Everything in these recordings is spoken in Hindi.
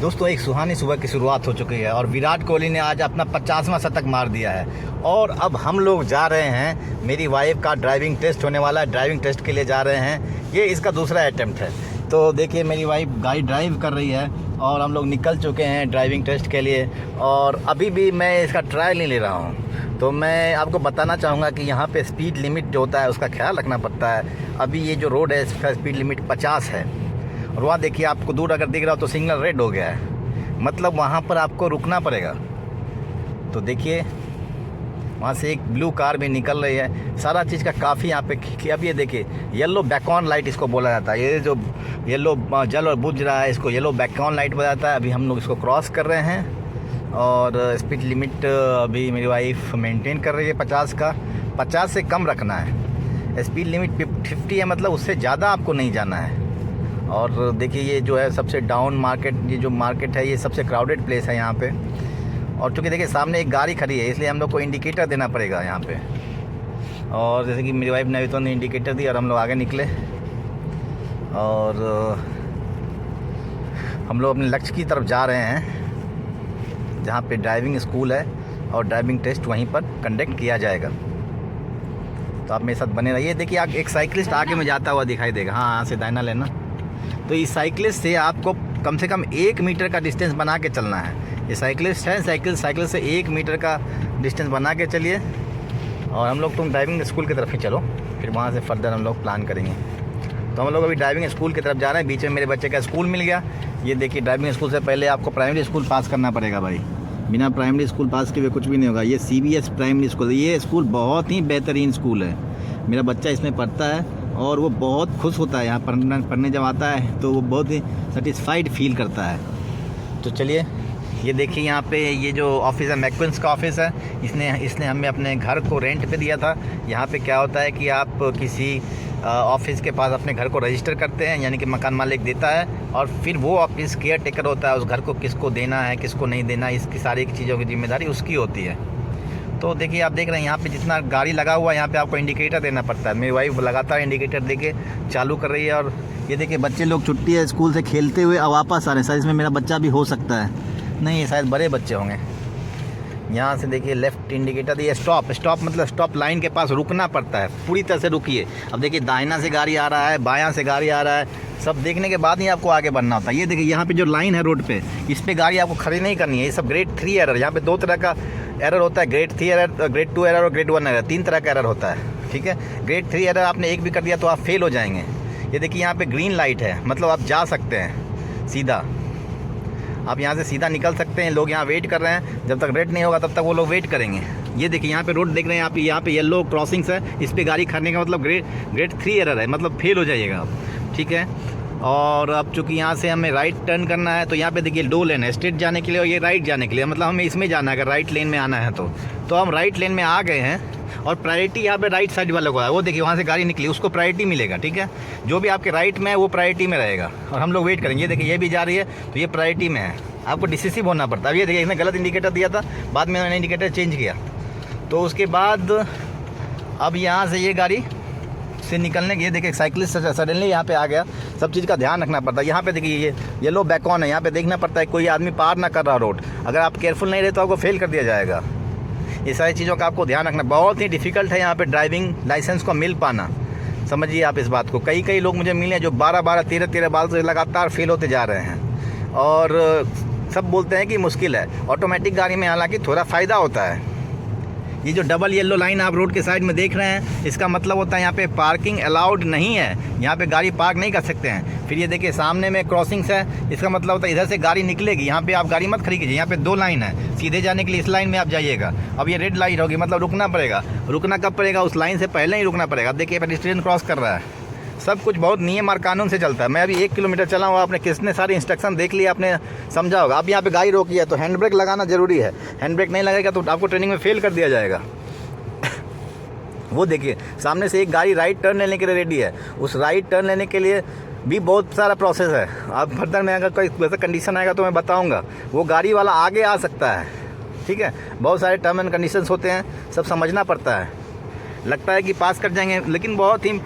दोस्तों एक सुहानी सुबह की शुरुआत हो चुकी है और विराट कोहली ने आज अपना 50वां शतक मार दिया है। और अब हम लोग जा रहे हैं, मेरी वाइफ का ड्राइविंग टेस्ट होने वाला है, ड्राइविंग टेस्ट के लिए जा रहे हैं। ये इसका दूसरा अटैम्प्ट है। तो देखिए मेरी वाइफ गाड़ी ड्राइव कर रही है और हम लोग निकल चुके हैं ड्राइविंग टेस्ट के लिए। और अभी भी मैं इसका ट्रायल नहीं ले रहा हूँ। तो मैं आपको बताना चाहूँगा कि यहाँ पे स्पीड लिमिट जो होता है उसका ख्याल रखना पड़ता है। अभी ये जो रोड है इसका स्पीड लिमिट 50 है और वहाँ देखिए आपको दूर अगर दिख रहा हो तो सिग्नल रेड हो गया है, मतलब वहाँ पर आपको रुकना पड़ेगा। तो देखिए वहाँ से एक ब्लू कार भी निकल रही है। सारा चीज़ का काफ़ी यहाँ पे अब ये देखिए येलो बैकऑन लाइट इसको बोला जाता है। ये जो येलो जल और बुझ रहा है इसको येलो बैकऑन लाइट बोला जाता है। अभी हम लोग इसको क्रॉस कर रहे हैं और स्पीड लिमिट अभी मेरी वाइफ मेंटेन कर रही है 50 का। 50 से कम रखना है। स्पीड लिमिट 50 है, मतलब उससे ज़्यादा आपको नहीं जाना है। और देखिए ये जो है सबसे डाउन मार्केट, ये जो मार्केट है ये सबसे क्राउडेड प्लेस है यहाँ पे। और चूँकि देखिए सामने एक गाड़ी खड़ी है इसलिए हम लोग को इंडिकेटर देना पड़ेगा यहाँ पे। और जैसे कि मेरी वाइफ ने अभी तो इंडिकेटर दिया और हम लोग आगे निकले और हम लोग अपने लक्ष्य की तरफ जा रहे हैं जहाँ पे ड्राइविंग स्कूल है और ड्राइविंग टेस्ट वहीं पर कंडक्ट किया जाएगा। तो आप मेरे साथ बने रहिए। देखिए एक साइकिलिस्ट आगे में जाता हुआ दिखाई देगा। हाँ, यहाँ से दाहिना लेना। तो इस साइकिलिस्ट से आपको कम से कम 1 मीटर का डिस्टेंस बना के चलना है। ये साइकिलिस्ट है, साइकिल से 1 मीटर का डिस्टेंस बना के चलिए। और हम लोग तुम ड्राइविंग स्कूल की तरफ ही चलो, फिर वहाँ से फर्दर हम लोग प्लान करेंगे। तो हम लोग अभी ड्राइविंग स्कूल की तरफ जा रहे हैं। बीच में मेरे बच्चे का स्कूल मिल गया। ये देखिए ड्राइविंग स्कूल से पहले आपको प्राइमरी स्कूल पास करना पड़ेगा भाई। बिना प्राइमरी स्कूल पास किए हुए कुछ भी नहीं होगा। ये CBS प्राइमरी स्कूल, ये स्कूल बहुत ही बेहतरीन स्कूल है। मेरा बच्चा इसमें पढ़ता है और वो बहुत खुश होता है यहाँ पढ़ने जब आता है तो वो बहुत ही सेटिस्फाइड फील करता है। तो चलिए ये देखिए यहाँ पे ये जो ऑफिस है मैक्विंस का ऑफिस है। इसने हमें अपने घर को रेंट पे दिया था। यहाँ पे क्या होता है कि आप किसी ऑफिस के पास अपने घर को रजिस्टर करते हैं, यानी कि मकान मालिक देता है और फिर वो ऑफिस केयर टेकर होता है। उस घर को किसको देना है किसको नहीं देना, इसकी सारी चीज़ों की जिम्मेदारी उसकी होती है। तो देखिए आप देख रहे हैं यहाँ पे जितना गाड़ी लगा हुआ है यहाँ पे आपको इंडिकेटर देना पड़ता है। मेरी वाइफ लगातार इंडिकेटर देके चालू कर रही है। और ये देखिए बच्चे लोग छुट्टी है स्कूल से खेलते हुए अब वापस आ रहे हैं। शायद इसमें मेरा बच्चा भी हो सकता है, नहीं ये शायद बड़े बच्चे होंगे। यहाँ से देखिए लेफ़्ट इंडिकेटर दिए। स्टॉप मतलब स्टॉप लाइन के पास रुकना पड़ता है, पूरी तरह से रुकिए। अब देखिए दाहिना से गाड़ी आ रहा है, बायां से गाड़ी आ रहा है, सब देखने के बाद ही आपको आगे बढ़ना होता है। ये देखिए यहाँ पे जो लाइन है रोड पे, इस पर गाड़ी आपको खड़ी नहीं करनी है। ये सब ग्रेड 3 एरर, यहाँ पे 2 तरह का एरर होता है, ग्रेड 3 एरर, ग्रेड 2 एरर और ग्रेड 1 एरर। 3 तरह का एरर होता है, ठीक है। ग्रेड 3 एरर आपने एक भी कर दिया तो आप फेल हो जाएंगे। ये देखिए यहाँ पे ग्रीन लाइट है, मतलब आप जा सकते हैं सीधा, आप यहाँ से सीधा निकल सकते हैं। लोग यहाँ वेट कर रहे हैं, जब तक रेड नहीं होगा तब तक वो लोग वेट करेंगे। ये देखिए यहाँ पे रोड देख रहे हैं आप, यहाँ पे येलो क्रॉसिंग्स है, इस पर गाड़ी खड़ने का मतलब ग्रेड 3 एरर है, मतलब फेल हो जाइएगा आप, ठीक है। और अब चूँकि यहाँ से हमें राइट टर्न करना है तो यहाँ पे देखिए 2 लेन है, स्ट्रेट जाने के लिए और ये राइट जाने के लिए, मतलब हमें इसमें जाना है अगर राइट लेन में आना है तो हम राइट लेन में आ गए हैं। और प्रायोरिटी यहाँ पे राइट साइड वाले को है, वो देखिए वहाँ से गाड़ी निकली उसको प्रायोरिटी मिलेगा, ठीक है। जो भी आपके राइट में है वो प्रायोरिटी में रहेगा और हम लोग वेट करेंगे। ये देखिए ये भी जा रही है तो ये प्रायोरिटी में है, आपको डिसिसिव होना पड़ता है। अब ये देखिए इसने गलत इंडिकेटर दिया था, बाद में मैंने इंडिकेटर चेंज किया। तो उसके बाद अब यहाँ से ये गाड़ी से निकलने के, ये देखिए साइकिलिस्ट सडनली यहाँ पे आ गया। सब चीज़ का ध्यान रखना पड़ता है। यहाँ पे देखिए ये येलो बैक ऑन है, यहाँ पे देखना पड़ता है कोई आदमी पार ना कर रहा रोड। अगर आप केयरफुल नहीं रहे तो आपको फेल कर दिया जाएगा। ये सारी चीज़ों का आपको ध्यान रखना। बहुत ही डिफ़िकल्ट है यहाँ पे ड्राइविंग लाइसेंस को मिल पाना, समझिए आप इस बात को। कई लोग मुझे मिले जो 12-12, 13-13 बार से लगातार फेल होते जा रहे हैं और सब बोलते हैं कि मुश्किल है। ऑटोमेटिक गाड़ी में हालांकि थोड़ा फ़ायदा होता है। ये जो डबल येलो लाइन आप रोड के साइड में देख रहे हैं, इसका मतलब होता है यहाँ पे पार्किंग अलाउड नहीं है, यहाँ पे गाड़ी पार्क नहीं कर सकते हैं। फिर ये देखिए सामने में क्रॉसिंग्स है, इसका मतलब होता है इधर से गाड़ी निकलेगी, यहाँ पे आप गाड़ी मत खड़ी कीजिए। यहाँ पे 2 लाइन है, सीधे जाने के लिए इस लाइन में आप जाइएगा। अब ये रेड लाइट होगी, मतलब रुकना पड़ेगा। रुकना कब पड़ेगा? उस लाइन से पहले ही रुकना पड़ेगा। अब देखिए पेडेस्ट्रियन क्रॉस कर रहा है। सब कुछ बहुत नियम और कानून से चलता है। मैं अभी 1 किलोमीटर चला हुआ, आपने कितने सारे इंस्ट्रक्शन देख लिया, आपने समझा होगा। अब यहाँ पे गाड़ी रोकी है तो हैंड ब्रेक लगाना जरूरी है। हैंड ब्रेक नहीं लगेगा तो आपको ट्रेनिंग में फेल कर दिया जाएगा। वो देखिए सामने से एक गाड़ी राइट टर्न लेने के लिए रेडी है। उस राइट टर्न लेने के लिए भी बहुत सारा प्रोसेस है। अब फर्दर में अगर कोई वैसा कंडीशन आएगा तो मैं बताऊंगा। वो गाड़ी वाला आगे आ सकता है, ठीक है। बहुत सारे टर्म एंड कंडीशंस होते हैं, सब समझना पड़ता है। लगता है कि पास कर जाएंगे, लेकिन बहुत ही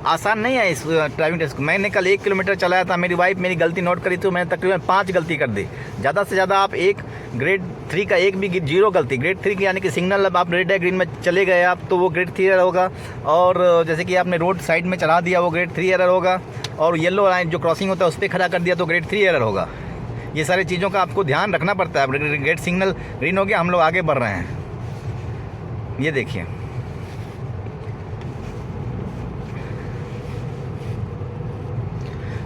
आसान नहीं है इस ड्राइविंग टेस्ट। मैंने कल 1 किलोमीटर चलाया था, मेरी वाइफ मेरी गलती नोट करी तो मैंने तकरीबन 5 गलती कर दी। ज़्यादा से ज़्यादा आप एक ग्रेड 3 का एक भी 0 गलती, ग्रेड 3 की यानी कि सिग्नल अब आप रेड है ग्रीन में चले गए आप तो वो ग्रेड 3 एरर होगा, और जैसे कि आपने रोड साइड में चला दिया वो ग्रेड 3 एरर होगा, और येलो लाइन जो क्रॉसिंग होता है उस पर खड़ा कर दिया तो ग्रेड 3 एरर होगा। ये सारी चीज़ों का आपको ध्यान रखना पड़ता है। ग्रेड सिग्नल ग्रीन हो गया, हम लोग आगे बढ़ रहे हैं, ये देखिए।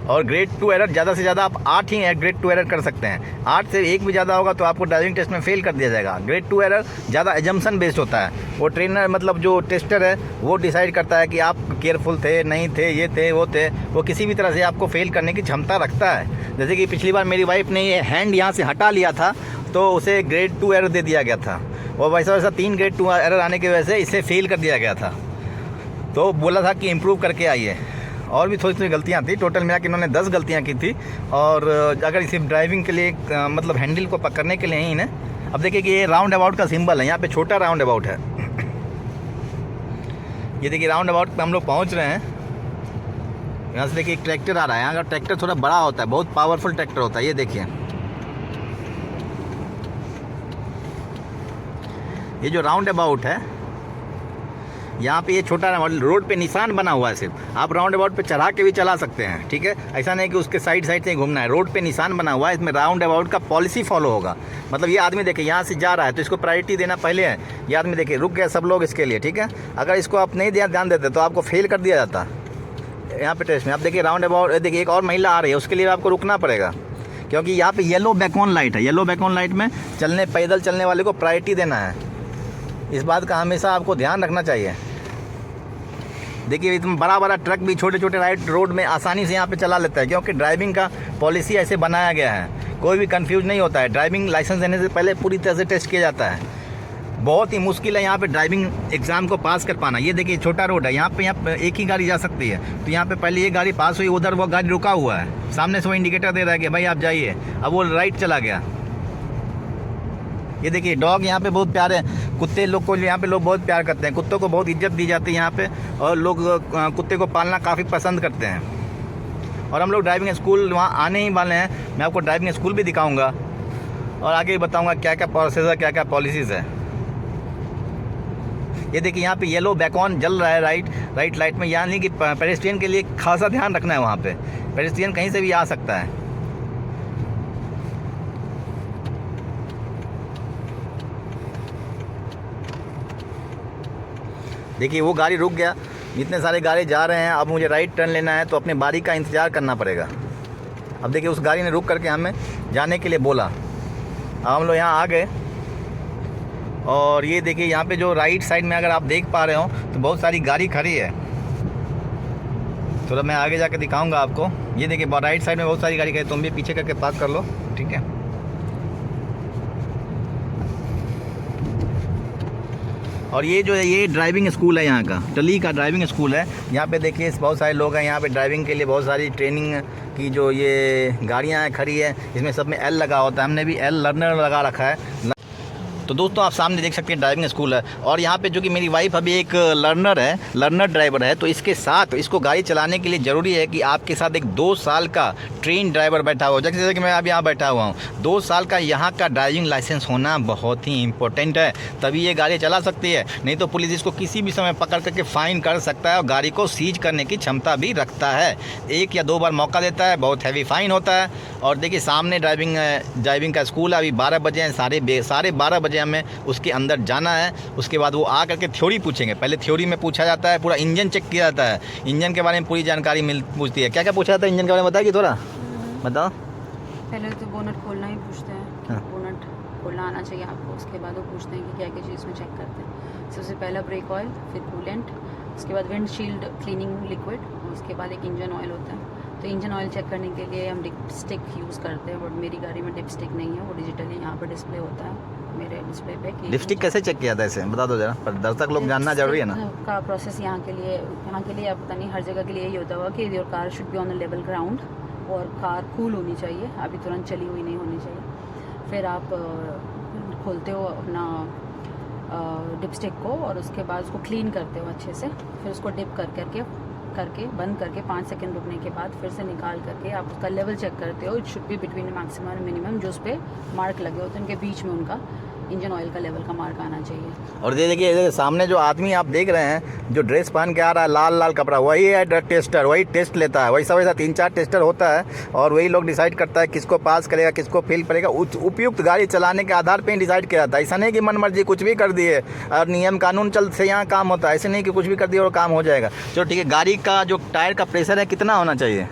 और ग्रेड 2 एरर ज़्यादा से ज़्यादा आप 8 ही ग्रेड 2 एरर कर सकते हैं। 8 से 1 भी ज़्यादा होगा तो आपको ड्राइविंग टेस्ट में फेल कर दिया जाएगा। ग्रेड 2 एरर ज़्यादा एजम्पशन बेस्ड होता है, वो ट्रेनर मतलब जो टेस्टर है वो डिसाइड करता है कि आप केयरफुल थे नहीं थे, ये थे वो थे, वो किसी भी तरह से आपको फेल करने की क्षमता रखता है। जैसे कि पिछली बार मेरी वाइफ ने ये हैंड यहाँ से हटा लिया था तो उसे ग्रेड 2 एरर दे दिया गया था, और वैसा 3 ग्रेड 2 एरर आने की वजह से इसे फेल कर दिया गया था। तो बोला था कि इम्प्रूव करके आइए। और भी थोड़ी थोड़ी गलतियाँ थी, टोटल मिला के इन्होंने 10 गलतियाँ की थी। और अगर सिर्फ ड्राइविंग के लिए मतलब हैंडल को पकड़ने के लिए ही इन्हें, अब देखिए कि ये राउंड अबाउट का सिंबल है, यहाँ पे छोटा राउंड अबाउट है। ये देखिए राउंड अबाउट पे हम लोग पहुँच रहे हैं। यहाँ से देखिए एक ट्रैक्टर आ रहा है, यहाँ का ट्रैक्टर थोड़ा बड़ा होता है, बहुत पावरफुल ट्रैक्टर होता है। ये देखिए ये जो राउंड अबाउट है यहाँ पे ये छोटा रोड पे निशान बना हुआ है, सिर्फ आप राउंड अबाउट पे चढ़ा के भी चला सकते हैं, ठीक है। ऐसा नहीं कि उसके साइड साइड से घूमना है, रोड पे निशान बना हुआ है, इसमें राउंड अबाउट का पॉलिसी फॉलो होगा। मतलब ये आदमी देखे यहाँ से जा रहा है तो इसको प्रायोरिटी देना पहले है। ये आदमी देखे रुक गया सब लोग इसके लिए, ठीक है। अगर इसको आप नहीं ध्यान देते तो आपको फेल कर दिया जाता यहाँ पे टेस्ट में। आप देखिए राउंड अबाउट, देखिए एक और महिला आ रही है, उसके लिए आपको रुकना पड़ेगा क्योंकि यहाँ पे येलो बैकऑन लाइट है। येलो बैकऑन लाइट में पैदल चलने वाले को प्रायोरिटी देना है, इस बात का हमेशा आपको ध्यान रखना चाहिए। देखिए इतना बड़ा बड़ा ट्रक भी छोटे छोटे राइट रोड में आसानी से यहाँ पे चला लेता है क्योंकि ड्राइविंग का पॉलिसी ऐसे बनाया गया है, कोई भी कंफ्यूज नहीं होता है। ड्राइविंग लाइसेंस देने से पहले पूरी तरह से टेस्ट किया जाता है। बहुत ही मुश्किल है यहाँ पे ड्राइविंग एग्ज़ाम को पास कर पाना। ये देखिए छोटा रोड है, यहाँ पे एक ही गाड़ी जा सकती है, तो यहाँ पे पहले ये गाड़ी पास हुई, उधर वो गाड़ी रुका हुआ है, सामने से वो इंडिकेटर दे रहा है कि भाई आप जाइए, अब वो राइट चला गया। ये देखिए डॉग यहाँ पे बहुत प्यारे हैं, कुत्ते लोग को यहाँ पे लोग बहुत प्यार करते हैं, कुत्तों को बहुत इज्जत दी जाती है यहाँ पे, और लोग कुत्ते को पालना काफ़ी पसंद करते हैं। और हम लोग ड्राइविंग स्कूल वहाँ आने ही वाले हैं, मैं आपको ड्राइविंग स्कूल भी दिखाऊंगा और आगे बताऊंगा क्या क्या प्रोसेस है, क्या क्या पॉलिसीज़ है। ये देखिए यहाँ पे येलो बैकऑन जल रहा है राइट लाइट में, यानी कि पेडेस्ट्रियन के लिए खासा ध्यान रखना है। वहाँ पे पेडेस्ट्रियन कहीं से भी आ सकता है। देखिए वो गाड़ी रुक गया, इतने सारे गाड़ी जा रहे हैं, अब मुझे राइट टर्न लेना है तो अपने बारी का इंतज़ार करना पड़ेगा। अब देखिए उस गाड़ी ने रुक करके हमें जाने के लिए बोला। अब हम लोग यहाँ आ गए और ये देखिए यहाँ पे जो राइट साइड में अगर आप देख पा रहे हो तो बहुत सारी गाड़ी खड़ी है, थोड़ा मैं आगे जाके दिखाऊंगा आपको। ये देखिए राइट साइड में बहुत सारी गाड़ी खड़ी, तुम भी पीछे करके पास कर लो, ठीक है। और ये जो है ये ड्राइविंग स्कूल है यहाँ का, टली का ड्राइविंग स्कूल है। यहाँ पे देखिए बहुत सारे लोग हैं, यहाँ पे ड्राइविंग के लिए बहुत सारी ट्रेनिंग की जो ये गाड़ियाँ हैं खड़ी है, इसमें सब में एल लगा होता है, हमने भी एल लर्नर लगा रखा है। तो दोस्तों आप सामने देख सकते हैं ड्राइविंग स्कूल है, और यहाँ पे जो कि मेरी वाइफ अभी एक लर्नर ड्राइवर है, तो इसके साथ इसको गाड़ी चलाने के लिए ज़रूरी है कि आपके साथ एक 2 साल का ट्रेन ड्राइवर बैठा हुआ, जैसे कि मैं अब यहाँ बैठा हुआ हूँ। 2 साल का यहाँ का ड्राइविंग लाइसेंस होना बहुत ही इंपॉर्टेंट है, तभी ये गाड़ी चला सकती है, नहीं तो पुलिस इसको किसी भी समय पकड़ करके फ़ाइन कर सकता है और गाड़ी को सीज करने की क्षमता भी रखता है। 1 या 2 बार मौका देता है, बहुत हैवी फ़ाइन होता है। और देखिए सामने ड्राइविंग का स्कूल है, अभी 12 बजे हैं, साढ़े 12 बजे हमें उसके अंदर जाना है। उसके बाद वो आ करके थ्योरी पूछेंगे, पहले थ्योरी में पूछा जाता है, पूरा इंजन चेक किया जाता है, इंजन के बारे में पूरी जानकारी पूछती है। क्या क्या पूछा जाता है इंजन के बारे में बताइए थोड़ा, बताओ। पहले तो बोनट खोलना ही पूछते हैं, हाँ। बोनट खोलना आना चाहिए आपको, उसके बाद वो पूछते हैं कि क्या क्या चीज़ में चेक करते हैं। सबसे पहला ब्रेक ऑयल, फिर कूलेंट, उसके बाद विंडशील्ड क्लीनिंग लिक्विड, उसके बाद एक इंजन ऑयल होता है। तो इंजन ऑयल चेक करने के लिए हम डिपस्टिक यूज़ करते हैं, बट मेरी गाड़ी में डिपस्टिक नहीं है, वो डिजिटली यहाँ पर डिस्प्ले होता है मेरे डिस्प्ले पे। डिपस्टिक कैसे चेक किया था इसे बता दो जरा, पर दर्शक लोग जानना जरूरी है ना का प्रोसेस। यहाँ के लिए आप पता नहीं हर जगह के लिए यही होता होगा कि your car should be on the level ground, और कार कूल होनी चाहिए, अभी तुरंत चली हुई नहीं होनी चाहिए। फिर आप खोलते हो अपना डिपस्टिक को और उसके बाद उसको क्लीन करते हो अच्छे से, फिर उसको डिप कर करके करके बंद करके 5 सेकंड रुकने के बाद फिर से निकाल करके आप उसका लेवल चेक करते हो। It should be between maximum और मिनिमम, जो उस पर मार्क लगे होते हैं उनके बीच में उनका इंजन ऑयल का लेवल का मार्क आना चाहिए। और ये देखिए सामने जो आदमी आप देख रहे हैं जो ड्रेस पहन के आ रहा है लाल लाल कपड़ा, वही है ड्रग टेस्टर, वही टेस्ट लेता है। वैसा 3-4 टेस्टर होता है और वही लोग डिसाइड करता है किसको पास करेगा किसको फेल करेगा। उपयुक्त गाड़ी चलाने के आधार पर ही डिसाइड किया जाता है। ऐसा नहीं कि मन मर्जी कुछ भी कर दिए और नियम कानून चल से यहाँ काम होता है। ऐसे नहीं कि कुछ भी कर दिए और काम हो जाएगा। चलो ठीक है, गाड़ी का जो टायर का प्रेशर है कितना होना चाहिए?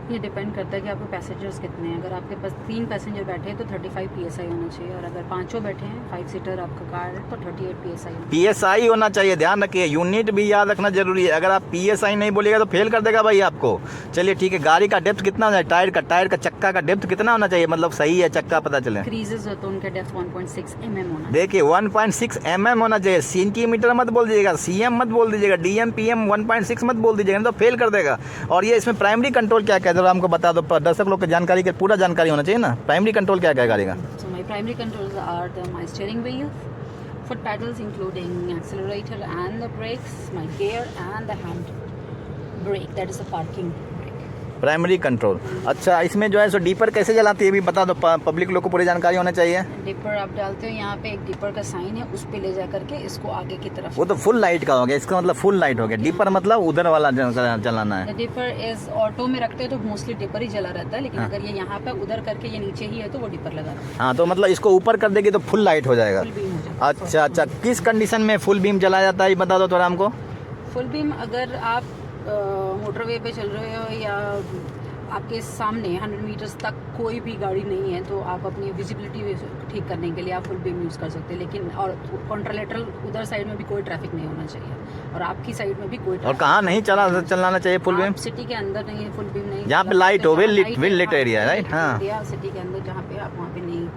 ये डिपेंड करता है कि आपके पैसेंजर्स कितने हैं। अगर आपके पास 3 पैसेंजर बैठे हैं तो 35 PSI होना चाहिए, और अगर 5 बैठे हैं 5 सीटर आपका कार है तो 38 PSI PSI होना चाहिए। ध्यान रखिए, यूनिट भी याद रखना जरूरी है। अगर आप PSI नहीं बोलिएगा तो फेल कर देगा भाई आपको। चलिए ठीक है, गाड़ी का डेप्थ कितना होना चाहिए? टायर का चक्का का डेप्थ कितना होना चाहिए, मतलब सही है चक्का पता चले। क्रीजेस हो तो उनका डेप्थ 1.6 mm होना। देखिए 1.6 mm होना चाहिए। सेंटीमीटर मत बोल दीजिएगा, CM मत बोल दीजिएगा, DM PM 1.6 मत बोल दीजिएगा, नहीं तो फेल कर देगा। और ये इसमें प्राइमरी कंट्रोल क्या क्या है हमको बता दो, दर्शक लोग की जानकारी के पूरा जानकारी होना चाहिए ना। प्राइमरी कंट्रोल क्या क्या है गाड़ी का? So my primary controls are my steering wheel, foot pedals including accelerator and the brakes, my gear and the hand brake, that is the parking brake. Primary control. अच्छा, इसमें जो है सो डीपर कैसे जलाती है भी बता दो, पब्लिक लोग को पूरी जानकारी होना चाहिए। डिपर आप डालते हो, यहाँ पे एक डिपर का साइन है, उस पे ले जा करके इसको आगे की तरफ। वो तो फुल लाइट का हो गया, इसका मतलब फुल लाइट हो गया। डीपर मतलब उधर वाला जलाना है। डिपर इज ऑटो में रखते हैं तो मोस्टली डिपर ही जला रहता है, लेकिन अगर ये यहाँ पे उधर करके ये नीचे ही है तो वो डिपर लगा रहता है। हाँ, तो मतलब इसको ऊपर कर देगी तो फुल लाइट हो जाएगा। फुल बीम हो जाएगा। अच्छा, किस कंडीशन में फुल बीम जलाया जाता है ये बता दो थोड़ा हमको। फुल बीम अगर आप मोटरवे पे चल रहे हो या आपके सामने 100 मीटर्स तक कोई भी गाड़ी नहीं है तो आप अपनी विजिबिलिटी ठीक करने के लिए आप फुल बीम यूज़ कर सकते हैं। लेकिन और कॉन्ट्रालेटरल उधर साइड में भी कोई ट्रैफिक नहीं होना चाहिए और आपकी साइड में भी कोई। और कहाँ नहीं चलाना चाहिए फुल बीम? सिटी के अंदर नहीं है फुल बीम नहीं, जहाँ पे लाइट हो, वेल लिट एरिया है, राइट? हाँ, सिटी के अंदर जहाँ पे आप वहाँ पे नहीं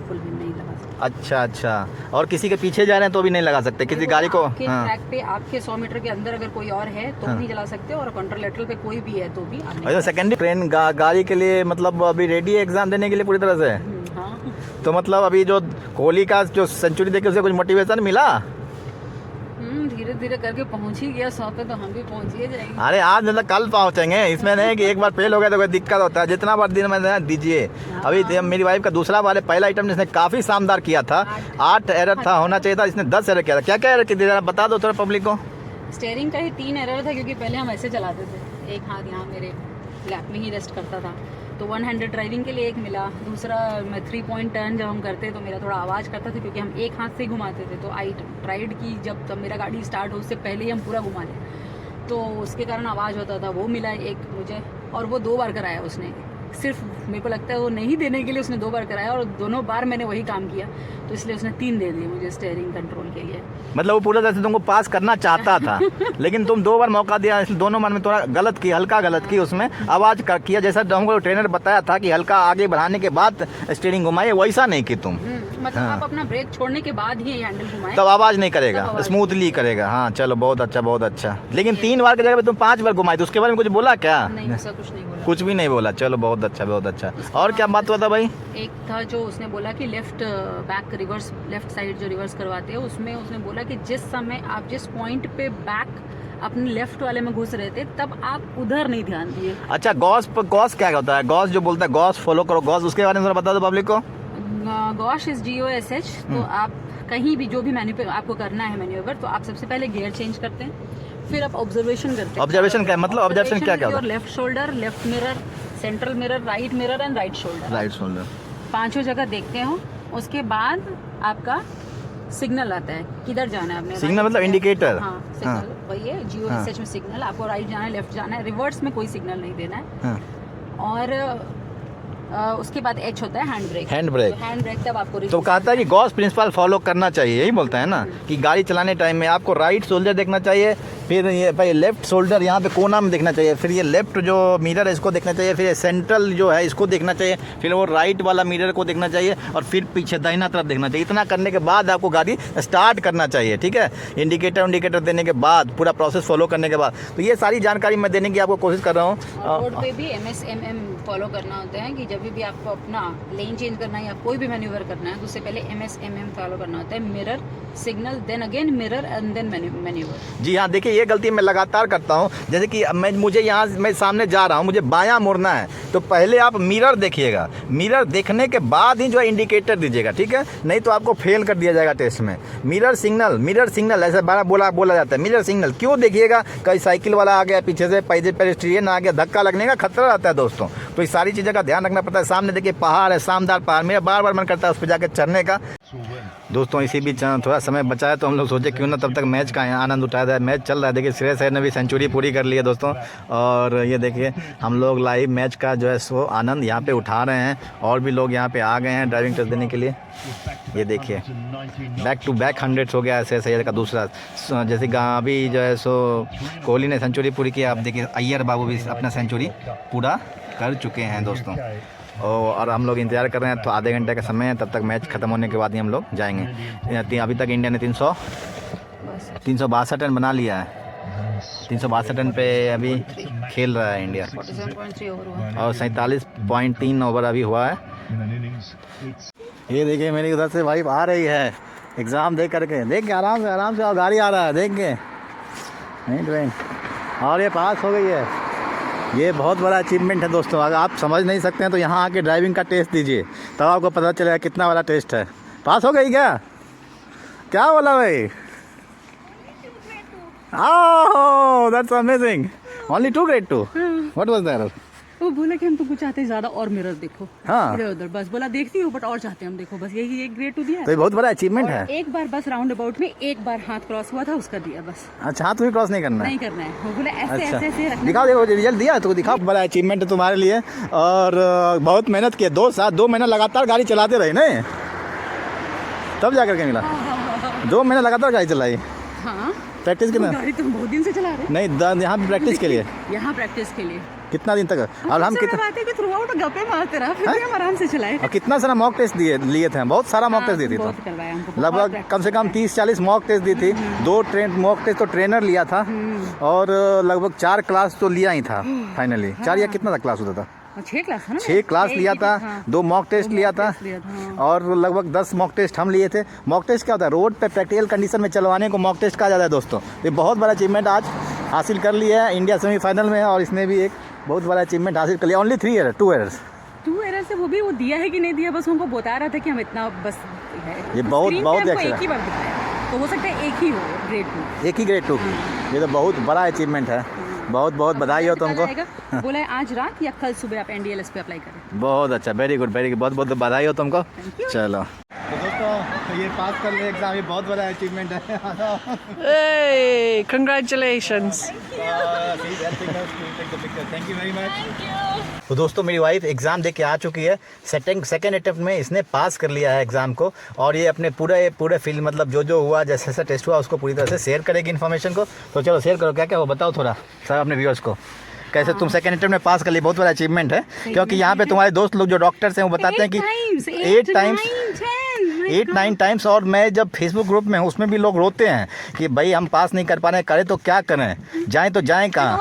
फुल बीम नहीं लगा सकते। अच्छा, और किसी के पीछे जा रहे हैं तो भी नहीं लगा सकते किसी गाड़ी को? ट्रैक पे आपके 100 मीटर के अंदर अगर कोई और है तो नहीं जला सकते, और कॉन्ट्रालेटरल पे कोई भी है तो भी आप नहीं। सेकेंडरी ट्रेन गाड़ी के लिए मतलब अभी रेडी है एग्जाम देने के लिए पूरी तरह से? हाँ। तो मतलब अभी जो कोहली का जो सेंचुरी देखे उसे कुछ मोटिवेशन मिला? धीरे धीरे करके पहुंच ही गया 100 पे, तो हम भी पहुंच ही जाएंगे। अरे आज मतलब कल पहुंचेंगे, इसमें नहीं कि एक बार फेल हो गया तो कोई दिक्कत होता है। जितना बार दिन में दीजिए। अभी मेरी वाइफ का दूसरा बार है, पहला आइटम जिसने काफ़ी शानदार किया था, 8 एरर था, होना चाहिए था, इसने 10 एरर किया था। क्या क्या एरर की थी बता दो थोड़ा पब्लिक को। स्टीयरिंग का ही 3 एरर था, क्योंकि पहले हम ऐसे चलाते थे, एक हाथ यहाँ मेरे लैप में ही रेस्ट करता था, तो 1 हैंडेड ड्राइविंग के लिए एक मिला। दूसरा मैं 3 पॉइंट टर्न जब हम करते तो मेरा थोड़ा आवाज़ करता था, क्योंकि हम एक हाथ से ही घुमाते थे। तो आई ट्राइड की जब मेरा गाड़ी स्टार्ट हो उससे पहले ही हम पूरा घुमा लें, तो उसके कारण आवाज़ होता था, वो मिला एक मुझे। और वो 2 बार कराया उसने, सिर्फ मेरे को लगता है वो नहीं देने के लिए उसने 2 बार कराया, और दोनों बार मैंने वही काम किया, तो इसलिए उसने 3 दे दिए मुझे स्टीयरिंग कंट्रोल के लिए। मतलब वो पूरा तरह से तुमको पास करना चाहता था लेकिन तुम 2 बार मौका दिया, इसलिए दोनों बार में थोड़ा गलत की, हल्का गलत की, उसमें आवाज़ किया। जैसा हमको ट्रेनर बताया था कि हल्का आगे बढ़ाने के बाद स्टीयरिंग घुमाइए, वैसा नहीं की तुम। मतलब आप अपना ब्रेक छोड़ने के बाद ही हैंडल घुमाएं, तब आवाज़ नहीं करेगा, स्मूथली करेगा। हाँ चलो, बहुत अच्छा बहुत अच्छा। लेकिन 3 बार की जगह पे तुम 5 बार घुमाई, तो उसके बारे में कुछ बोला क्या? नहीं, ऐसा कुछ नहीं बोला, कुछ भी नहीं बोला। चलो बहुत अच्छा बहुत अच्छा। और क्या बात हुआ था भाई? एक था जो उसने बोला कि left back reverse, left side जो रिवर्स करवाते हैं उसमें उसने बोला कि जिस समय आप जिस पॉइंट पे बैक अपने लेफ्ट वाले में घुस रहे थे तब आप उधर नहीं ध्यान दिए। अच्छा, गॉस क्या होता है? गॉस जो बोलता है गॉस फॉलो करो, गॉस उसके बारे में थोड़ा बता दो पब्लिक को। Gosh is GOSH। तो आप कहीं भी जो भी मैन्यूवर आपको करना है मैन्यूवर, तो आप सबसे पहले गियर चेंज करते हैं, फिर आप ऑब्जर्वेशन करते हैं। ऑब्जर्वेशन क्या मतलब? ऑब्जर्वेशन क्या होता है? Left shoulder, left mirror, central mirror, right mirror and right shoulder. Right shoulder 5 जगह देखते हो। उसके बाद आपका सिग्नल आता है, किधर जाना है आपने। सिग्नल मतलब इंडिकेटर? हाँ, सिग्नल वही है, GOSH में सिग्नल। आपको राइट जाना है, लेफ्ट जाना है, रिवर्स में कोई सिग्नल नहीं देना है। और उसके बाद H होता है hand brake. Hand brake, hand brake तब आपको तो कहता है कि गॉस प्रिंसिपल फॉलो करना चाहिए, यही बोलता है ना कि गाड़ी चलाने टाइम में आपको राइट शोल्डर देखना चाहिए, फिर ये भाई लेफ्ट शोल्डर यहाँ पे कोना में देखना चाहिए, फिर ये लेफ्ट जो मिरर है इसको देखना चाहिए, फिर ये सेंट्रल जो है इसको देखना चाहिए, फिर वो राइट वाला मिरर को देखना चाहिए, और फिर पीछे दाहिना तरफ देखना चाहिए। इतना करने के बाद आपको गाड़ी स्टार्ट करना चाहिए, ठीक है। इंडिकेटर देने के बाद, पूरा प्रोसेस फॉलो करने के बाद, तो ये सारी जानकारी मैं देने की आपको कोशिश कर रहा हूँ। रोड पे भी MSMM फॉलो करना होता है कि जब भी आपको अपना लेन चेंज करना है या कोई भी मैन्यूवर करना है तो उससे पहले MSMM फॉलो करना होता है, mirror, signal, then again mirror and then manoeuvre. जी हाँ, देखिए ये गलती मैं लगातार करता हूँ। जैसे कि मुझे यहाँ मैं सामने जा रहा हूँ, मुझे बायां मुड़ना है, तो पहले आप मिरर देखिएगा, मिरर देखने के बाद ही जो है इंडिकेटर दीजिएगा, ठीक है, नहीं तो आपको फेल कर दिया जाएगा टेस्ट में। मिरर सिग्नल ऐसा बड़ा बोला जाता है, मिरर सिग्नल क्यों देखिएगा, कहीं साइकिल वाला आ गया पीछे से, पेडेस्ट्रियन आ गया, धक्का लगने का खतरा रहता है दोस्तों। तो इस सारी चीज़ों का ध्यान रखना पड़ता है। सामने देखिए पहाड़ है, शानदार पहाड़, मेरा बार बार मन करता है उस पर जाकर चढ़ने का। दोस्तों इसी बीच थोड़ा समय बचा है तो हम लोग सोचे क्यों ना तब तक मैच का आनंद उठाया जाए। मैच चल रहा है, देखिए श्रेयस अय्यर ने भी सेंचुरी पूरी कर ली है दोस्तों, और ये देखिए हम लोग लाइव मैच का जो है सो आनंद यहाँ पे उठा रहे हैं, और भी लोग यहाँ पे आ गए हैं ड्राइविंग टेस्ट देने के लिए। ये देखिए बैक टू बैक 100 हो गया श्रेयस अय्यर का दूसरा, जैसे अभी जो है सो कोहली ने सेंचुरी पूरी की, आप देखिए अय्यर बाबू भी अपना सेंचुरी पूरा कर चुके हैं दोस्तों। और हम लोग इंतज़ार कर रहे हैं, तो आधे घंटे का समय है, तब तक मैच ख़त्म होने के बाद ही हम लोग जाएंगे। अभी तक इंडिया ने 362 रन बना लिया है, 362 रन पे अभी खेल रहा है इंडिया, 47.3 ओवर हुआ और 47.3 ओवर अभी हुआ है। ये देखिए मेरी उधर से वाइफ आ रही है एग्ज़ाम दे करके, देख के आराम से और गाड़ी आ रहा है, देख के नहीं ट्रेन, और ये पास हो गई है। ये बहुत बड़ा अचीवमेंट है दोस्तों। अगर आप समझ नहीं सकते हैं तो यहाँ आके ड्राइविंग का टेस्ट दीजिए, तब आपको पता चलेगा कितना बड़ा टेस्ट है। पास हो गई क्या बोला भाई? Oh that's amazing, only 2 grade 2। What was that? वो बोला कि हम तुमको चाहते हैं ज्यादा और मिरर देखो, हाँ इधर उधर, बस बोला देखती हो बट और चाहते हैं हम देखो, बस यही एक ग्रेड 2 दिया तो ये बहुत बड़ा अचीवमेंट है। एक बार बस राउंड अबाउट में एक बार हाथ क्रॉस हुआ था, उसका दिया बस। अच्छा, हाथ भी क्रॉस नहीं करना है? नहीं करना है, वो बोला ऐसे अच्छा। ऐसे रखना। दिखाओ, देखो रिजल्ट दिया तो दिखाओ, बड़ा अचीवमेंट है तुम्हारे लिए। और बहुत मेहनत की, 2 महीना लगातार गाड़ी चलाते रहे ना, तब जा करके मिला। 2 महीना लगातार गाड़ी चलाई। हाँ प्रैक्टिस कितना? गाड़ी तुम बहुत दिन से चला रहे? नहीं, यहाँ पे प्रैक्टिस के लिए। यहाँ प्रैक्टिस के लिए कितना दिन तक? और हम कितना बात है कि थ्रू आउट गप्पे मारते रहा, फिर भी हम आराम से चलाए। और कितना सारा मॉक टेस्ट लिए थे, बहुत सारा मॉक टेस्ट दी थी, बहुत करवाया हमको, लगभग कम से कम 30-40 मॉक टेस्ट दी थी। 2 मॉक टेस्ट तो ट्रेनर लिया था, और लगभग 4 क्लास तो लिया ही था फाइनली। 4 या कितना था क्लास होता था? 6 क्लास है ना? 6 क्लास लिया था, 2 मॉक टेस्ट लिया था, और लगभग 10 मॉक टेस्ट हम लिए थे। मॉक टेस्ट क्या होता है? रोड पे प्रैक्टिकल कंडीशन में चलवाने को मॉक टेस्ट कहा जाता है दोस्तों। ये बहुत बड़ा अचीवमेंट आज हासिल कर लिया है, इंडिया सेमीफाइनल में है, और इसने भी एक बहुत बड़ा अचीवमेंट हासिल कर लिया। ओनली 2 errors से वो भी वो दिया है कि नहीं दिया, बस उनको बता रहा था कि हम इतना बस है। ये बहुत एक ही बार दिखाया, तो हो सकता है एक ही हो ग्रेड 2, एक ही ग्रेड 2। ये तो बहुत बड़ा अचीवमेंट है, बहुत बहुत बधाई हो तुमको। बोला है आज रात या कल सुबह आप NDLS पे अप्लाई करें। बहुत अच्छा, वेरी गुड, बहुत बहुत बधाई हो तुमको। चलो तो दोस्तों ये पास कर लिया एग्जाम, ये बहुत बड़ा अचीवमेंट है। Hey, congratulations. Thank you very much. तो दोस्तों मेरी वाइफ एग्ज़ाम दे के आ चुकी है, सेकेंड अटेम्प्ट में इसने पास कर लिया है एग्ज़ाम को, और ये अपने पूरे फील्ड मतलब जो हुआ, जैसे जैसा टेस्ट हुआ उसको पूरी तरह से शेयर करेगी इन्फॉर्मेशन को। तो चलो शेयर करो, क्या क्या वो बताओ थोड़ा सर अपने व्यूअर्स को, कैसे तुम सेकंड अटेम्प्ट में पास कर ली। बहुत बड़ा अचीवमेंट है, क्योंकि यहाँ पे तुम्हारे दोस्त लोग जो डॉक्टर्स हैं वो बताते हैं कि 8 9 टाइम्स, और मैं जब फेसबुक ग्रुप में हूँ उसमें भी लोग रोते हैं कि भाई हम पास नहीं कर पा रहे, करें तो क्या करें, जाएं तो जाएं कहाँ।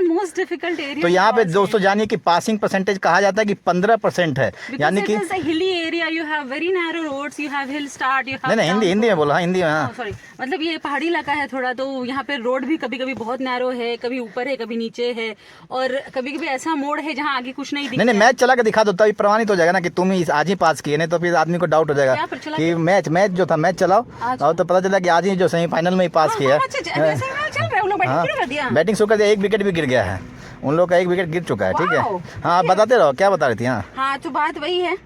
Most difficult area. तो यहाँ पे दोस्तों जानिए कि पासिंग परसेंटेज कहा जाता है कि 15% है, यानी कि hilly area, you have very narrow roads, you have hill start, you have नहीं हिंदी में बोला, हिंदी में। हाँ सॉरी, मतलब ये पहाड़ी इलाका है थोड़ा, तो यहाँ पे रोड भी कभी कभी बहुत नैरो है, कभी ऊपर है कभी नीचे है, और कभी कभी ऐसा मोड़ है जहाँ आगे कुछ नहीं दिखता। नहीं मैच चला के दिखा दो, तभी प्रमाणित हो जाएगा ना कि तुम ही आज ही पास किए, नहीं तो फिर आदमी को डाउट हो जाएगा कि मैच जो था मैच चलाओ, और तो पता चला कि आज ही जो सेमीफाइनल में ही पास किया है। बैटिंग शुरू कर दिया, 1 विकेट भी गिर गया है उन लोग का, 1 विकेट गिर चुका है। ठीक है, हाँ आप बताते रहो, क्या बता रही थी? हाँ तो बात वही है।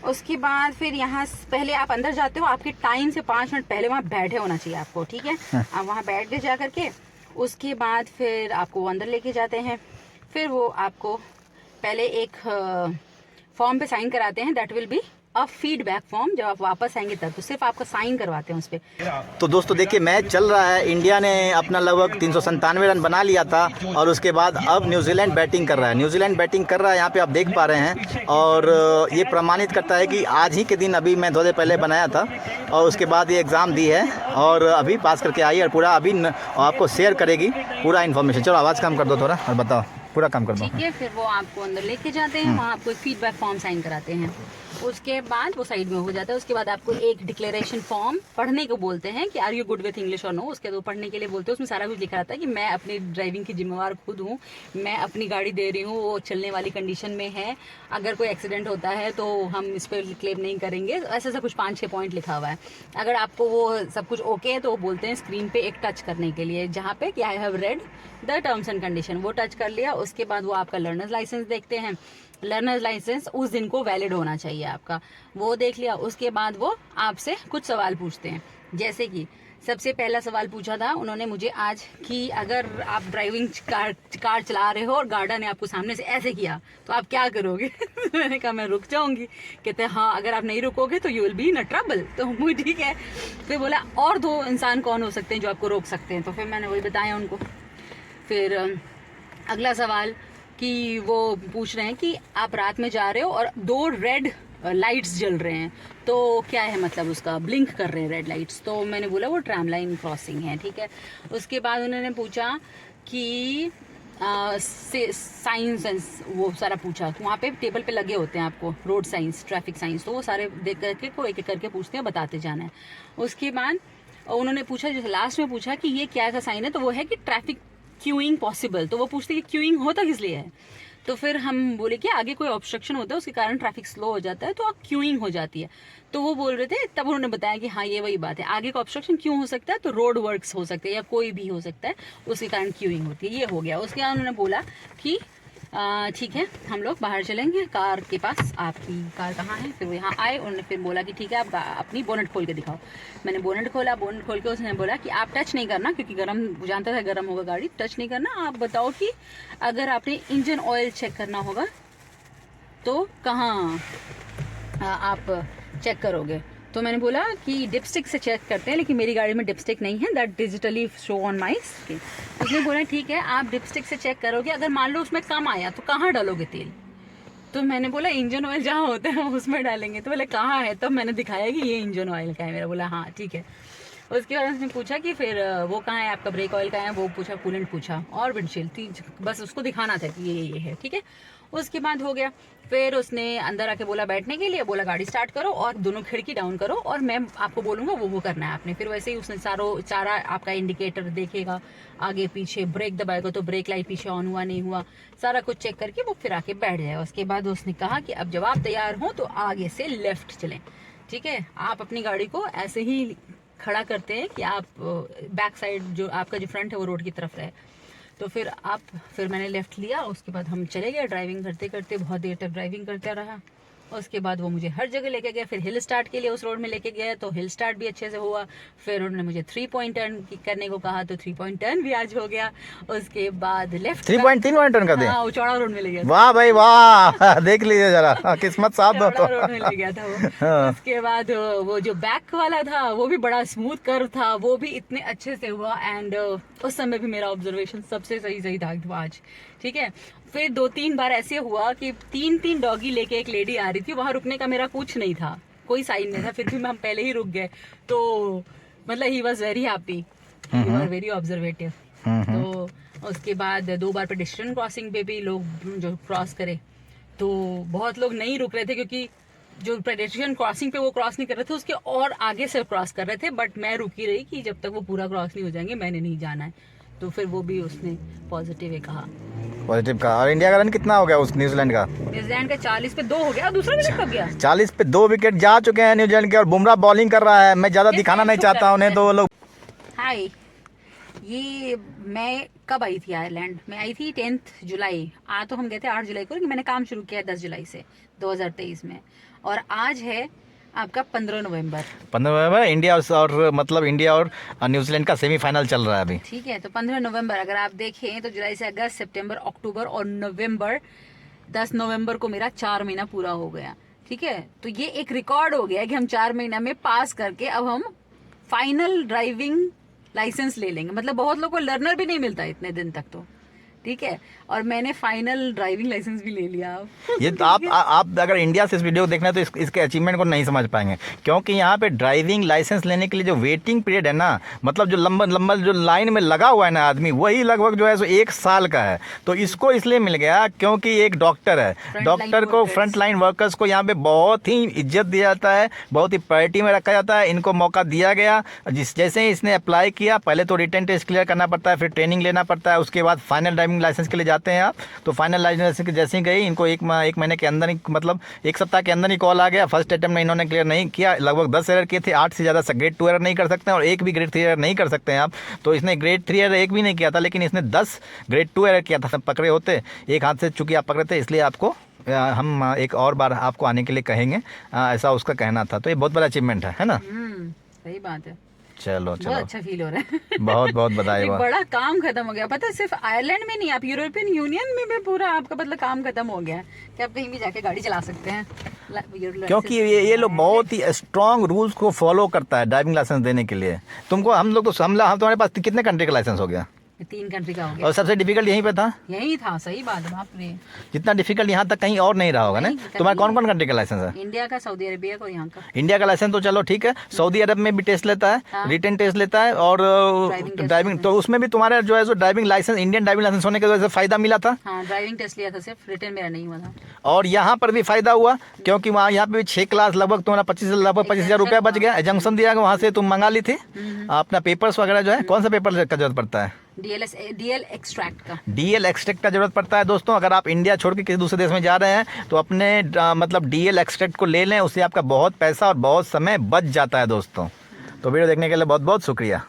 उसके बाद फिर यहाँ पहले आप अंदर जाते हो, आपके टाइम से 5 मिनट पहले वहाँ बैठे होना चाहिए आपको, ठीक है? आप वहाँ बैठ गए जा करके, उसके बाद फिर आपको वो अंदर लेके जाते हैं, फिर वो आपको पहले एक फॉर्म पे साइन कराते हैं, that will be a feedback form. जब आप वापस आएंगे तब तो सिर्फ आपका साइन करवाते हैं उस पर। तो दोस्तों देखिए मैच चल रहा है, इंडिया ने अपना लगभग 397 रन बना लिया था, और उसके बाद अब न्यूजीलैंड बैटिंग कर रहा है। यहाँ पे आप देख पा रहे हैं, और ये प्रमाणित करता है कि आज ही के दिन, अभी मैं थोड़े पहले बनाया था, और उसके बाद ये एग्ज़ाम दी है, और अभी पास करके आई है, और पूरा अभी आपको शेयर करेगी पूरा इन्फॉर्मेशन। चलो आवाज़ कम कर दो थोड़ा, और बताओ पूरा काम करता हूँ। ठीक है, फिर वो आपको अंदर लेके जाते हैं, वहाँ आपको एक फीडबैक फॉर्म साइन कराते हैं, उसके बाद वो साइड में हो जाता है। उसके बाद आपको एक डिक्लेरेशन फॉर्म पढ़ने को बोलते हैं कि are you good with English और नो, उसके तो पढ़ने के लिए बोलते हैं। उसमें सारा कुछ लिखा रहता है कि मैं अपनी ड्राइविंग की जिम्मेवार खुद हूँ, मैं अपनी गाड़ी दे रही हूँ, वो चलने वाली कंडीशन में है, अगर कोई एक्सीडेंट होता है तो हम इस पर क्लेम नहीं करेंगे, ऐसा ऐसा कुछ 5-6 पॉइंट लिखा हुआ है। अगर आपको वो सब कुछ ओके है तो वो बोलते हैं स्क्रीन पे एक टच करने के लिए, जहाँ पे कि I have read the terms and condition, वो टच कर लिया। उसके बाद वो आपका लर्नर्स लाइसेंस देखते हैं, लर्नर्स लाइसेंस उस दिन को वैलिड होना चाहिए आपका, वो देख लिया। उसके बाद वो आपसे कुछ सवाल पूछते हैं, जैसे कि सबसे पहला सवाल पूछा था उन्होंने मुझे आज कि अगर आप ड्राइविंग कार चला रहे हो और गार्डन ने आपको सामने से ऐसे किया तो आप क्या करोगे? मैंने कहा मैं रुक जाऊंगी। कहते हैं हाँ, अगर आप नहीं रुकोगे तो you will be in a trouble. तो मुझे ठीक है। फिर बोला और 2 इंसान कौन हो सकते हैं जो आपको रोक सकते हैं, तो फिर मैंने वही बताया उनको। फिर अगला सवाल कि वो पूछ रहे हैं कि आप रात में जा रहे हो और 2 रेड लाइट्स जल रहे हैं, तो क्या है मतलब उसका, ब्लिंक कर रहे हैं रेड लाइट्स। तो मैंने बोला वो ट्रैम लाइन क्रॉसिंग है, ठीक है। उसके बाद उन्होंने पूछा कि साइंस वो सारा पूछा, तो वहाँ पे टेबल पे लगे होते हैं आपको रोड साइंस, ट्रैफिक साइंस, तो वो सारे देख करके को एक एक करके पूछते हैं, बताते जाना है। उसके बाद उन्होंने पूछा, जैसे लास्ट में पूछा कि ये क्या का साइन है, तो वो है कि ट्रैफिक क्यूइंग पॉसिबल। तो वो पूछते कि क्यूइंग होता किस लिए है, तो फिर हम बोले कि आगे कोई ऑब्स्ट्रक्शन होता है उसके कारण ट्रैफिक स्लो हो जाता है तो क्यूइंग हो जाती है। तो वो बोल रहे थे, तब उन्होंने बताया कि हाँ ये वही बात है, आगे का ऑब्स्ट्रक्शन क्यों हो सकता है, तो रोड वर्क्स हो सकते हैं या कोई भी हो सकता है, उसके कारण क्यूइंग होती है। ये हो गया। उसके बाद उन्होंने बोला कि ठीक है हम लोग बाहर चलेंगे कार के पास, आपकी कार कहाँ है। फिर वो यहाँ आए, उन्होंने फिर बोला कि ठीक है आप अपनी बोनट खोल के दिखाओ। मैंने बोनट खोला, बोनट खोल के उसने बोला कि आप टच नहीं करना, क्योंकि गर्म जानता था गर्म होगा गाड़ी, टच नहीं करना। आप बताओ कि अगर आपने इंजन ऑयल चेक करना होगा तो कहाँ आप चेक करोगे। तो मैंने बोला कि डिपस्टिक से चेक करते हैं, लेकिन मेरी गाड़ी में डिपस्टिक नहीं है, that digitally show on my screen. उसने बोला ठीक है आप डिपस्टिक से चेक करोगे, अगर मान लो उसमें कम आया तो कहाँ डालोगे तेल। तो मैंने बोला इंजन ऑयल जहाँ होता है उसमें डालेंगे। तो बोले कहाँ है, तब मैंने दिखाया कि ये इंजन ऑयल का है मेरा। बोला हाँ ठीक है। उसके बाद उसने पूछा कि फिर वो कहाँ है आपका, ब्रेक ऑयल का है, वो पूछा, कूलेंट पूछा और विंडशील्ड, बस उसको दिखाना था कि ये है, ठीक है। उसके बाद हो गया। फिर उसने अंदर आके बोला बैठने के लिए, बोला गाड़ी स्टार्ट करो और दोनों खिड़की डाउन करो और मैं आपको बोलूँगा वो करना है आपने। फिर वैसे ही उसने सारा आपका इंडिकेटर देखेगा, आगे पीछे ब्रेक दबाएगा तो ब्रेक लाइट पीछे ऑन हुआ नहीं हुआ, सारा कुछ चेक करके वो फिर आके बैठ जाएगा। उसके बाद उसने कहा कि अब जब आप तैयार हो तो आगे से लेफ्ट चलें, ठीक है। आप अपनी गाड़ी को ऐसे ही खड़ा करते हैं कि आप बैक साइड जो आपका जो फ्रंट है वो रोड की तरफ रहे। तो फिर मैंने लेफ़्ट लिया। उसके बाद हम चले गए ड्राइविंग करते करते, बहुत देर तक ड्राइविंग करता रहा। उसके बाद वो मुझे हर जगह लेके गया। फिर हिल स्टार्ट के लिए उस रोड में लेके गया तो हिल स्टार्ट भी अच्छे से हुआ। फिर उन्होंने मुझे 3 पॉइंट टर्न करने को कहा तो 3 पॉइंट टर्न भी आज हो गया। उसके बाद लेफ्ट 3 पॉइंट टर्न कर दिया। हाँ, वो चौड़ा रोड में ले गया। वाह भाई वाह, देख लीजिए जरा, किस्मत साथ दो तो। रोड में ले गया था वो। उसके बाद वो जो बैक वाला था वो भी बड़ा स्मूथ कर्व था, वो भी इतने अच्छे से हुआ। एंड उस समय भी मेरा ऑब्जर्वेशन सबसे सही था आज, ठीक है। फिर 2-3 बार ऐसे हुआ कि 3 डॉगी लेके एक लेडी आ रही थी, वहां रुकने का मेरा कुछ नहीं था, कोई साइन नहीं था, फिर भी हम पहले ही रुक गए। तो मतलब he was very happy, you are very observative. तो उसके बाद 2 बार पेडेस्ट्रियन क्रॉसिंग पे भी लोग जो क्रॉस करे तो बहुत लोग नहीं रुक रहे थे, क्योंकि जो पेडेस्ट्रियन क्रॉसिंग पे वो क्रॉस नहीं कर रहे थे उसके और आगे से क्रॉस कर रहे थे। बट मैं रुकी रही कि जब तक वो पूरा क्रॉस नहीं हो जाएंगे मैंने नहीं जाना है। तो फिर वो भी उसने पॉजिटिव है कहा, पॉजिटिव का। और इंडिया का रन कितना हो गया उस न्यूजीलैंड का? न्यूजीलैंड का 40 पे 2 हो गया और दूसरा विकेट कब गया? 40 पे 2 विकेट जा चुके हैं न्यूजीलैंड के, और बुमराह बॉलिंग कर रहा है। मैं ज़्यादा दिखाना नहीं चाहता उन्हें, तो वो लोग। हाय, ये मैं कब आई थी आयरलैंड? मैं आई थी 10 जुलाई। तो हम गए थे 8 जुलाई को, लेकिन मैंने काम शुरू किया 10 जुलाई से 2023 में। और आज है आपका 15 नवंबर। इंडिया और मतलब इंडिया और न्यूजीलैंड का सेमीफाइनल चल रहा है अभी, ठीक है। तो 15 नवंबर अगर आप देखें तो जुलाई से अगस्त, सितंबर, अक्टूबर और नवंबर, 10 नवंबर को मेरा 4 महीना पूरा हो गया, ठीक है। तो ये एक रिकॉर्ड हो गया कि हम 4 महीना में पास करके अब हम फाइनल ड्राइविंग लाइसेंस ले लेंगे। मतलब बहुत लोगों को लर्नर भी नहीं मिलता इतने दिन तक, तो ठीक है। और मैंने फाइनल ड्राइविंग लाइसेंस भी ले लिया अब। ये तो आप अगर इंडिया से इस वीडियो को देखना है तो इसके अचीवमेंट को नहीं समझ पाएंगे, क्योंकि यहाँ पे ड्राइविंग लाइसेंस लेने के लिए जो वेटिंग पीरियड है ना, मतलब जो लंबा जो लाइन में लगा हुआ है ना आदमी, वही लगभग जो है सो 1 साल का है। तो इसको इसलिए मिल गया क्योंकि एक डॉक्टर है, डॉक्टर को, फ्रंट लाइन वर्कर्स को यहाँ पे बहुत ही इज्जत दिया जाता है, बहुत ही प्रायोरिटी में रखा जाता है। इनको मौका दिया गया, जैसे ही इसने अप्लाई किया, पहले तो रिटन टेस्ट क्लियर करना पड़ता है, फिर ट्रेनिंग लेना पड़ता है, उसके बाद फाइनल ड्राइविंग लाइसेंस के लिए जाते हैं आप। तो फाइनल लाइसेंस के जैसे ही गई, इनको एक महीने के अंदर ही, मतलब 1 सप्ताह के अंदर ही कॉल आ गया। फर्स्ट अटेम्प्ट में इन्होंने क्लियर नहीं किया, लगभग 10 एरर किए थे, 8 से ज़्यादा ग्रेड 2 एरर नहीं कर सकते हैं और एक भी ग्रेड 3 एरर नहीं कर सकते हैं आप। तो इसने ग्रेड 3 एरर एक भी नहीं किया था, लेकिन इसने 10 ग्रेड 2 एरर किया था। सब पकड़े होते, एक हाथ से चूंकि आप पकड़े थे, इसलिए आपको हम एक और बार आपको आने के लिए कहेंगे, ऐसा उसका कहना था। तो ये बहुत बड़ा अचीवमेंट है ना? सही बात है। चलो बहुत अच्छा फील हो रहा है। बहुत बहुत बधाई। एक बड़ा काम खत्म हो गया, पता है, सिर्फ आयरलैंड में नहीं, आप यूरोपियन यूनियन में भी पूरा आपका मतलब काम खत्म हो गया है कि आप कहीं भी जाके गाड़ी चला सकते हैं, क्योंकि ये लोग बहुत ही स्ट्रॉन्ग रूल्स को फॉलो करता है ड्राइविंग लाइसेंस देने के लिए। तुमको हम लोग तो हम तुम्हारे पास कितने कंट्री का लाइसेंस हो गया? 3 कंट्री का हो गया। और सबसे डिफिकल्ट यहीं पे था? यही था, सही बात है। बाप रे, जितना डिफिकल्ट यहाँ तक कहीं और नहीं रहा होगा ना? तुम्हारा कौन कौन कंट्री का लाइसेंस है? इंडिया का, सऊदी अरेबिया का और यहाँ का। इंडिया का लाइसेंस तो चलो ठीक है, सऊदी अरब में भी टेस्ट लेता है, रिटन टेस्ट लेता है और ड्राइविंग, तो उसमें भी तुम्हारा जो है जो driving licence, Indian driving licence होने की वजह से फायदा मिला था। हाँ, ड्राइविंग टेस्ट लिया था, सिर्फ रिटन मेरा नहीं हुआ था। और यहाँ पर भी फायदा हुआ, क्योंकि वहाँ यहाँ पे भी 6 क्लास लगभग तुम्हारा 25,000 रुपया बच गया। एजम्पशन दिया गया, वहाँ से तुम मंगा ली थी अपना पेपर्स वगैरह जो है। कौन सा पेपर का जरूरत पड़ता है? डीएल एक्सट्रैक्ट का। डीएल एक्सट्रैक्ट का जरूरत पड़ता है दोस्तों। अगर आप इंडिया छोड़ के किसी दूसरे देश में जा रहे हैं तो अपने मतलब डीएल एक्सट्रैक्ट को ले लें, उससे आपका बहुत पैसा और बहुत समय बच जाता है दोस्तों। तो वीडियो देखने के लिए बहुत बहुत शुक्रिया।